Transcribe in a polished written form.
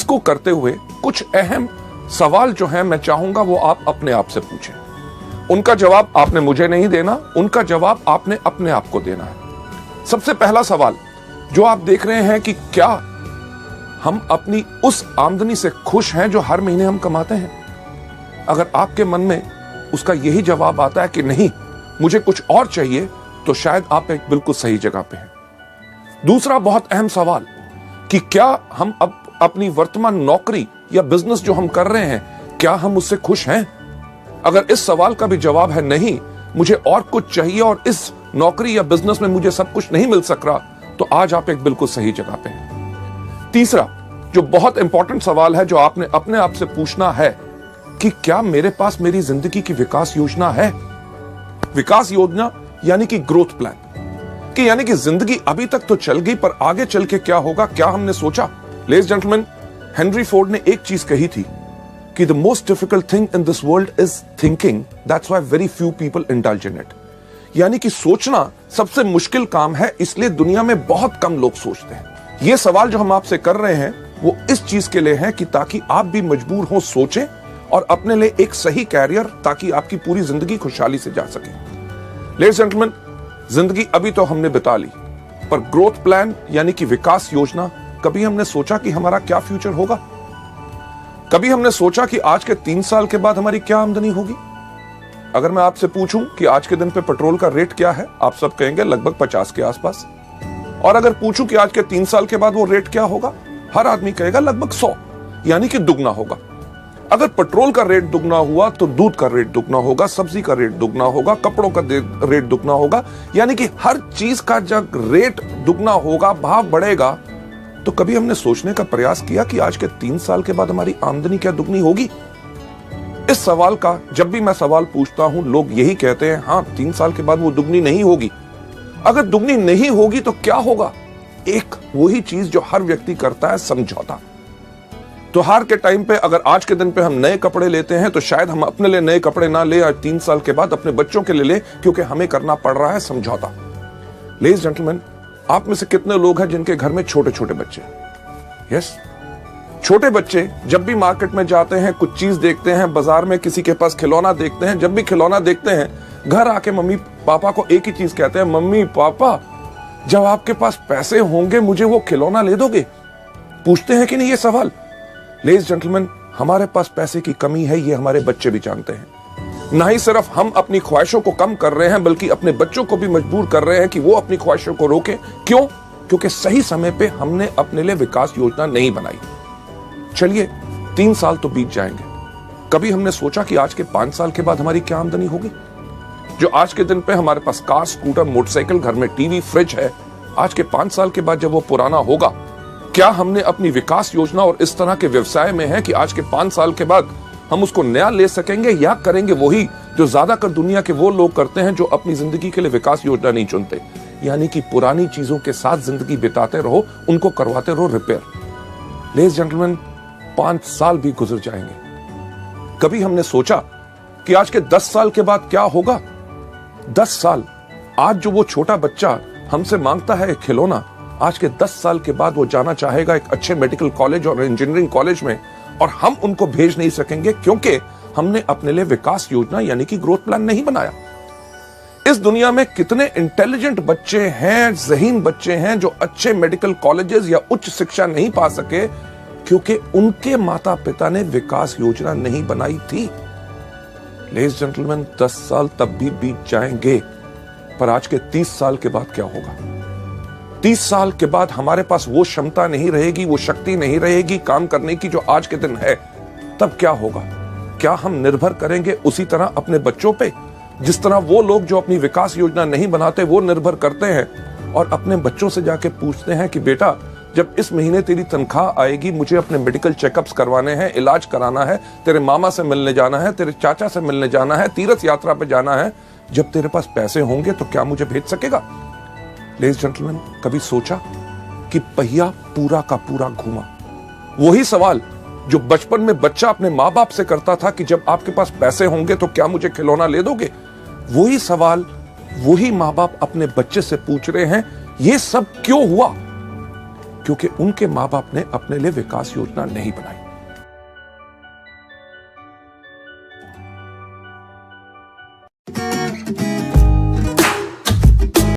इसको करते हुए कुछ अहम सवाल जो है मैं चाहूंगा वो आप अपने आप से पूछें। उनका जवाब आपने मुझे नहीं देना, उनका जवाब आपने अपने आप को देना है। सबसे पहला सवाल जो आप देख रहे हैं कि क्या हम अपनी उस आमदनी से खुश हैं जो हर महीने हम कमाते हैं? अगर आपके मन में उसका यही जवाब आता है कि नहीं, मुझे कुछ और चाहिए, तो शायद आप एक बिल्कुल सही जगह पे हैं। दूसरा बहुत अहम सवाल कि क्या हम अब अपनी वर्तमान नौकरी या बिजनेस जो हम कर रहे हैं, क्या हम उससे खुश हैं? अगर इस सवाल का भी जवाब है नहीं, मुझे और कुछ चाहिए और इस नौकरी या बिजनेस में मुझे सब कुछ नहीं मिल सक रहा, तो आज आप एक बिल्कुल सही जगह पे हैं। तीसरा जो बहुत इंपॉर्टेंट सवाल है जो आपने अपने आप से पूछना है कि क्या मेरे पास मेरी जिंदगी की विकास योजना है? विकास योजना यानी कि ग्रोथ प्लान, कि यानी कि जिंदगी अभी तक तो चल गई पर आगे चल के क्या होगा, क्या हमने सोचा? लेडीज जेंटलमैन, हेनरी फोर्ड ने एक चीज कही थी कि the most difficult thing in this world is thinking, that's why very few people indulge in it. यानी कि सोचना सबसे मुश्किल काम है, इसलिए दुनिया में बहुत कम लोग सोचते हैं। यह सवाल जो हम आपसे कर रहे हैं वो इस चीज के लिए है कि ताकि आप भी मजबूर हो सोचें और अपने लिए एक सही कैरियर, ताकि आपकी पूरी जिंदगी खुशहाली से जा सके। लेडीज जेंटलमैन, जिंदगी अभी तो हमने बिता ली, पर ग्रोथ प्लान यानी कि विकास योजना, कभी हमने सोचा कि हमारा क्या फ्यूचर होगा? कभी हमने सोचा कि आज के 3 साल के बाद हमारी क्या आमदनी होगी? अगर मैं आपसे पूछूं कि आज के दिन पे पेट्रोल का रेट क्या है, आप सब कहेंगे लगभग 50 के आसपास। और अगर पूछूं कि आज के 3 साल के बाद वो रेट क्या होगा, हर आदमी कहेगा लगभग 100, यानी कि दुगना होगा। अगर पेट्रोल का रेट दुगना हुआ तो दूध का रेट दुगना होगा, सब्जी का रेट दुगना होगा, कपड़ों का रेट दुगना होगा, यानी कि हर चीज का जब रेट दुगना होगा, भाव बढ़ेगा, तो कभी हमने सोचने का प्रयास किया कि आज के 3 साल के बाद हमारी आमदनी क्या दुगनी होगी? इस सवाल का जब भी मैं सवाल पूछता हूं, लोग यही कहते हैं, हां 3 साल के बाद वो दुगनी नहीं होगी। अगर दुगनी नहीं होगी तो क्या होगा? एक वही चीज जो हर व्यक्ति करता है, समझौता। त्योहार के टाइम पे अगर आज के दिन पे हम नए कपड़े लेते हैं तो शायद हम अपने लिए नए कपड़े ना ले, 3 साल के बाद अपने बच्चों के लिए ले, क्योंकि हमें करना पड़ रहा है समझौता। लेडीज जेंटलमैन, आप में से कितने लोग हैं जिनके घर में छोटे छोटे बच्चे? यस, छोटे बच्चे जब भी मार्केट में जाते हैं, कुछ चीज देखते हैं, बाजार में किसी के पास खिलौना देखते हैं, जब भी खिलौना देखते हैं, घर आके मम्मी पापा को एक ही चीज कहते हैं, मम्मी पापा जब आपके पास पैसे होंगे मुझे वो खिलौना ले दोगे? पूछते हैं कि नहीं ये सवाल? लेडीज जेंटलमैन, हमारे पास पैसे की कमी है, ये हमारे बच्चे भी जानते हैं। ना ही सिर्फ हम अपनी ख्वाहिशों को कम कर रहे हैं, बल्कि अपने बच्चों को भी मजबूर कर रहे हैं कि वो अपनी ख्वाहिशों को रोकें। क्यों? क्योंकि सही समय पे हमने अपने लिए विकास योजना नहीं बनाई। चलिए 3 साल तो बीत जाएंगे, कभी हमने सोचा कि आज के 5 साल के बाद हमारी क्या आमदनी होगी? जो आज के दिन पे हमारे पास कार, स्कूटर, मोटरसाइकिल, घर में टीवी, फ्रिज है, आज के 5 साल के बाद जब वो पुराना होगा, क्या हमने अपनी विकास योजना और इस तरह के व्यवसाय में है कि आज के 5 साल के बाद हम उसको नया ले सकेंगे, या करेंगे वही जो ज्यादातर दुनिया के वो लोग करते हैं जो अपनी जिंदगी के लिए विकास योजना नहीं चुनते, यानी कि पुरानी चीजों के साथ जिंदगी बिताते रहो, उनको करवाते रहो रिपेयर। लेडीज जेंटलमैन, 5 साल भी गुजर जाएंगे, कभी हमने सोचा कि आज के 10 साल के बाद क्या होगा? 10 साल, आज जो वो छोटा बच्चा हमसे मांगता है खिलौना, आज के 10 साल के बाद वो जाना चाहेगा एक अच्छे मेडिकल कॉलेज और इंजीनियरिंग कॉलेज में, और हम उनको भेज नहीं सकेंगे क्योंकि हमने अपने लिए विकास योजना यानी कि ग्रोथ प्लान नहीं बनाया। इस दुनिया में कितने इंटेलिजेंट बच्चे हैं, ज़हीन बच्चे हैं जो अच्छे मेडिकल कॉलेजेस या उच्च शिक्षा नहीं पा सके क्योंकि उनके माता पिता ने विकास योजना नहीं बनाई थी। लेडीज जेंटलमैन, 10 साल तब भी बीत जाएंगे, पर आज के 30 साल के बाद क्या होगा? 30 साल के बाद हमारे पास वो क्षमता नहीं रहेगी, वो शक्ति नहीं रहेगी काम करने की जो आज के दिन है। तब क्या होगा? क्या हम निर्भर करेंगे उसी तरह अपने बच्चों पे, जिस तरह वो लोग जो अपनी विकास योजना नहीं बनाते वो निर्भर करते हैं और अपने बच्चों से जाके पूछते हैं कि बेटा जब इस महीने तेरी तनख्वाह आएगी, मुझे अपने मेडिकल चेकअप्स करवाने हैं, इलाज कराना है, तेरे मामा से मिलने जाना है, तेरे चाचा से मिलने जाना है, तीर्थ यात्रा पे जाना है, जब तेरे पास पैसे होंगे तो क्या मुझे भेज सकेगा? लेडीज जेंटलमैन, कभी सोचा कि पहिया पूरा का पूरा घूमा? वही सवाल जो बचपन में बच्चा अपने माँ बाप से करता था कि जब आपके पास पैसे होंगे तो क्या मुझे खिलौना ले दोगे, वही सवाल वही माँ बाप अपने बच्चे से पूछ रहे हैं। ये सब क्यों हुआ? क्योंकि उनके मां बाप ने अपने लिए विकास योजना नहीं बनाई।